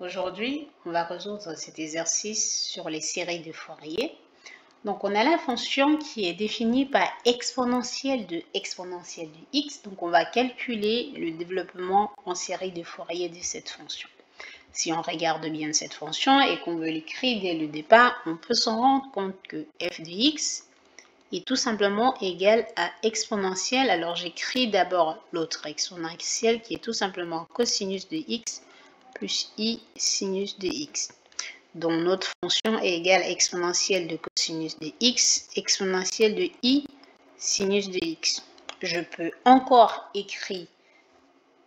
Aujourd'hui, on va résoudre cet exercice sur les séries de Fourier. Donc, on a la fonction qui est définie par exponentielle de x. Donc, on va calculer le développement en série de Fourier de cette fonction. Si on regarde bien cette fonction et qu'on veut l'écrire dès le départ, on peut s'en rendre compte que f de x est tout simplement égal à exponentielle. Alors, j'écris d'abord l'autre exponentielle qui est tout simplement cosinus de x plus i sinus de x. Donc, notre fonction est égale à exponentielle de cosinus de x, exponentielle de i sinus de x. Je peux encore écrire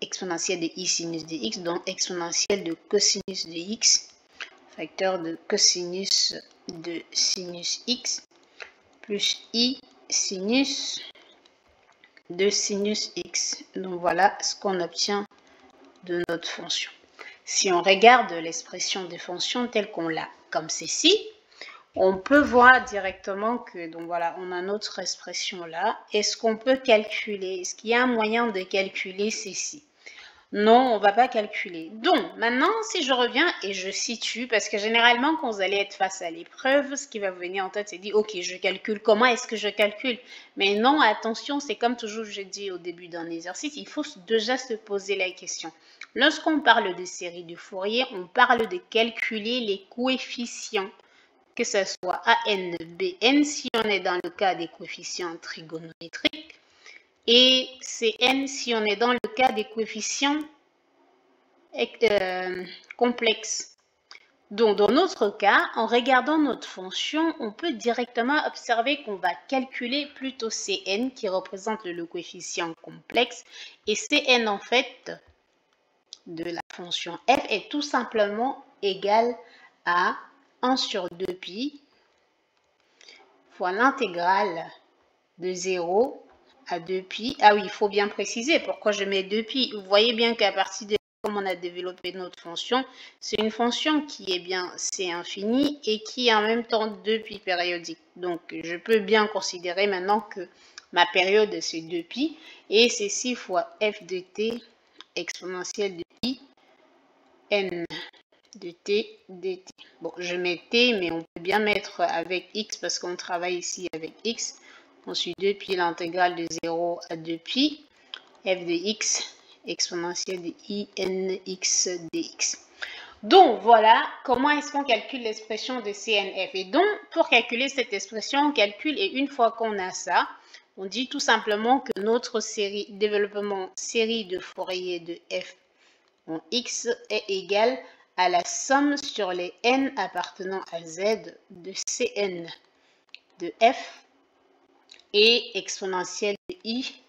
exponentielle de i sinus de x, donc exponentielle de cosinus de x, facteur de cosinus de sinus x, plus i sinus de sinus x. Donc, voilà ce qu'on obtient de notre fonction. Si on regarde l'expression de fonction telle qu'on l'a comme ceci, on peut voir directement que, donc voilà, on a notre expression là. Est-ce qu'on peut calculer? Est-ce qu'il y a un moyen de calculer ceci? Non, on ne va pas calculer. Donc, maintenant, si je reviens et je situe, parce que généralement, quand vous allez être face à l'épreuve, ce qui va vous venir en tête, c'est dire, ok, je calcule. Comment est-ce que je calcule? Mais non, attention, c'est comme toujours, je dis au début d'un exercice, il faut déjà se poser la question. Lorsqu'on parle de série de Fourier, on parle de calculer les coefficients, que ce soit an, bn, si on est dans le cas des coefficients trigonométriques, et Cn si on est dans le cas des coefficients complexes. Donc, dans notre cas, en regardant notre fonction, on peut directement observer qu'on va calculer plutôt Cn qui représente le coefficient complexe. Et Cn, en fait, de la fonction f est tout simplement égal à 1 sur 2pi fois l'intégrale de 0 à 2pi. Ah oui, il faut bien préciser pourquoi je mets 2pi. Vous voyez bien qu'à partir de comme on a développé notre fonction, c'est une fonction qui est bien c infini et qui est en même temps 2pi périodique. Donc, je peux bien considérer maintenant que ma période, c'est 2pi et c'est 6 fois f de t exponentielle de i n de t dt. Bon, je mets t, mais on peut bien mettre avec x parce qu'on travaille ici avec x. Ensuite, 2pi l'intégrale de 0 à 2pi, f de x exponentielle de i n x dx. Donc, voilà comment est-ce qu'on calcule l'expression de CNF. Et donc, pour calculer cette expression, on calcule et une fois qu'on a ça, on dit tout simplement que notre développement série de Fourier de f en x est égal à la somme sur les n appartenant à z de Cn de f et exponentielle de i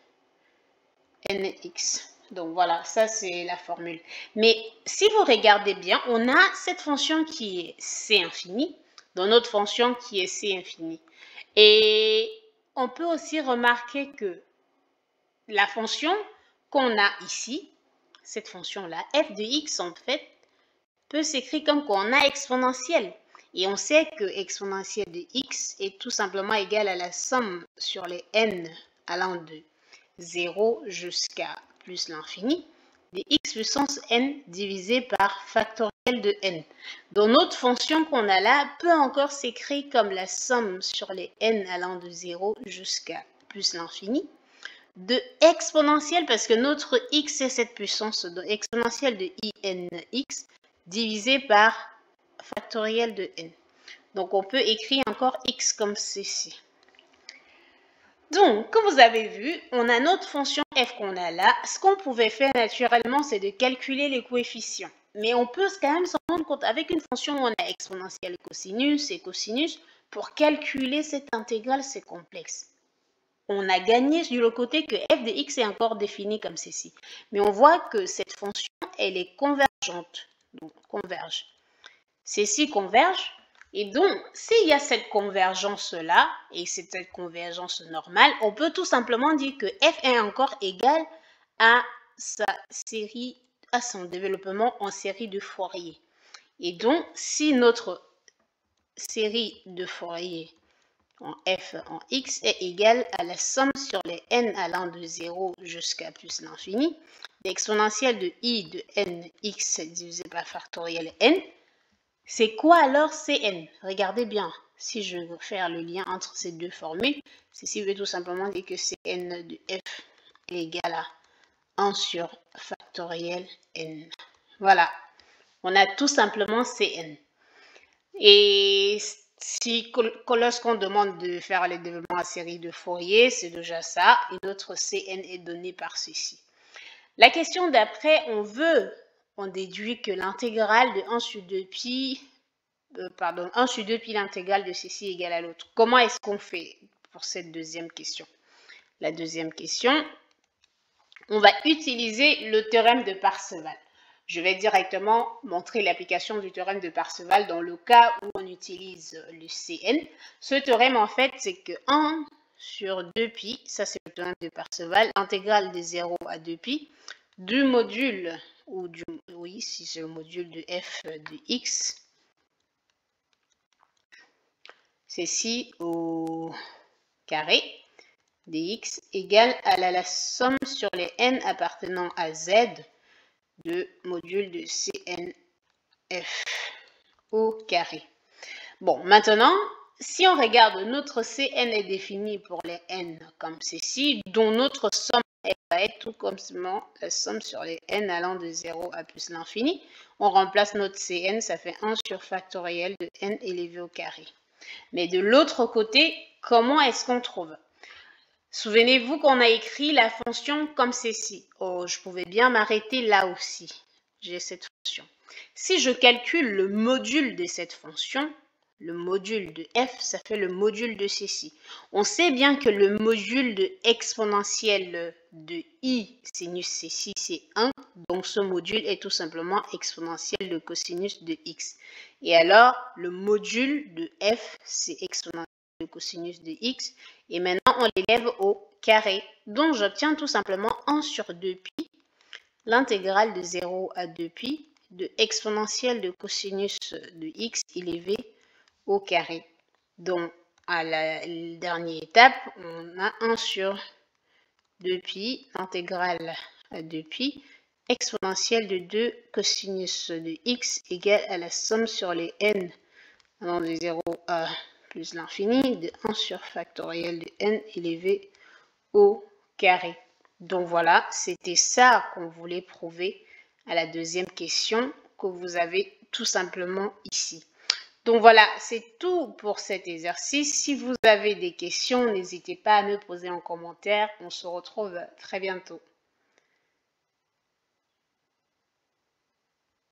nx. Donc voilà, ça c'est la formule. Mais si vous regardez bien, on a cette fonction qui est c infini, dans notre fonction qui est c infini. Et on peut aussi remarquer que la fonction qu'on a ici, cette fonction-là, f de x en fait, peut s'écrire comme qu'on a exponentielle. Et on sait que exponentielle de x est tout simplement égale à la somme sur les n allant de 0 jusqu'à plus l'infini de x puissance n divisé par factoriel de n. Donc notre fonction qu'on a là peut encore s'écrire comme la somme sur les n allant de 0 jusqu'à plus l'infini de exponentielle, parce que notre x est cette puissance, de exponentielle de inx divisé par factoriel de n. Donc, on peut écrire encore x comme ceci. Donc, comme vous avez vu, on a notre fonction f qu'on a là. Ce qu'on pouvait faire naturellement, c'est de calculer les coefficients. Mais on peut quand même se rendre compte, avec une fonction où on a exponentielle cosinus et cosinus, pour calculer cette intégrale, c'est complexe. On a gagné sur le côté que f de x est encore défini comme ceci. Mais on voit que cette fonction, elle est convergente. Donc, converge. Ceci converge. Et donc, s'il y a cette convergence-là, et c'est cette convergence normale, on peut tout simplement dire que f est encore égal à sa série, à son développement en série de Fourier. Et donc, si notre série de Fourier en f en x est égal à la somme sur les n allant de 0 jusqu'à plus l'infini l'exponentielle de i de nx divisé par factoriel n. C'est quoi alors Cn? Regardez bien, si je veux faire le lien entre ces deux formules, ceci veut tout simplement dire que Cn de f est égal à 1 sur factoriel n. Voilà, on a tout simplement Cn. Et si lorsqu'on demande de faire le développement à série de Fourier, c'est déjà ça, et notre Cn est donné par ceci. La question d'après, on déduit que l'intégrale de 1 sur 2 pi, 1 sur 2 pi l'intégrale de ceci égale à l'autre. Comment est-ce qu'on fait pour cette deuxième question? La deuxième question, on va utiliser le théorème de Parseval. Je vais directement montrer l'application du théorème de Parseval dans le cas où on utilise le Cn. Ce théorème, en fait, c'est que 1 sur 2 pi, ça c'est le théorème de Parseval, intégrale de 0 à 2 pi, du module, oui, si c'est le module de f de x, ceci au carré, dx égale à la somme sur les n appartenant à z de module de CNF au carré. Bon, maintenant, si on regarde, notre Cn est défini pour les n comme ceci, dont notre somme va être tout comme la somme sur les n allant de 0 à plus l'infini. On remplace notre Cn, ça fait 1 sur factoriel de n élevé au carré. Mais de l'autre côté, comment est-ce qu'on trouve? Souvenez-vous qu'on a écrit la fonction comme ceci. Oh, je pouvais bien m'arrêter là aussi. J'ai cette fonction. Si je calcule le module de cette fonction, le module de f, ça fait le module de ceci. On sait bien que le module de exponentielle de i sinus ceci, c'est 1. Donc, ce module est tout simplement exponentielle de cosinus de x. Et alors, le module de f, c'est exponentielle de cosinus de x. Et maintenant, on l'élève au carré. Donc, j'obtiens tout simplement 1 sur 2 pi, l'intégrale de 0 à 2 pi, de exponentielle de cosinus de x élevé au carré. Donc, à la dernière étape, on a 1 sur 2 pi, intégrale à 2 pi, exponentielle de 2 cosinus de x égale à la somme sur les n allant de 0 à plus l'infini de 1 sur factoriel de n élevé au carré. Donc voilà, c'était ça qu'on voulait prouver à la deuxième question que vous avez tout simplement ici. Donc voilà, c'est tout pour cet exercice. Si vous avez des questions, n'hésitez pas à me poser en commentaire. On se retrouve très bientôt.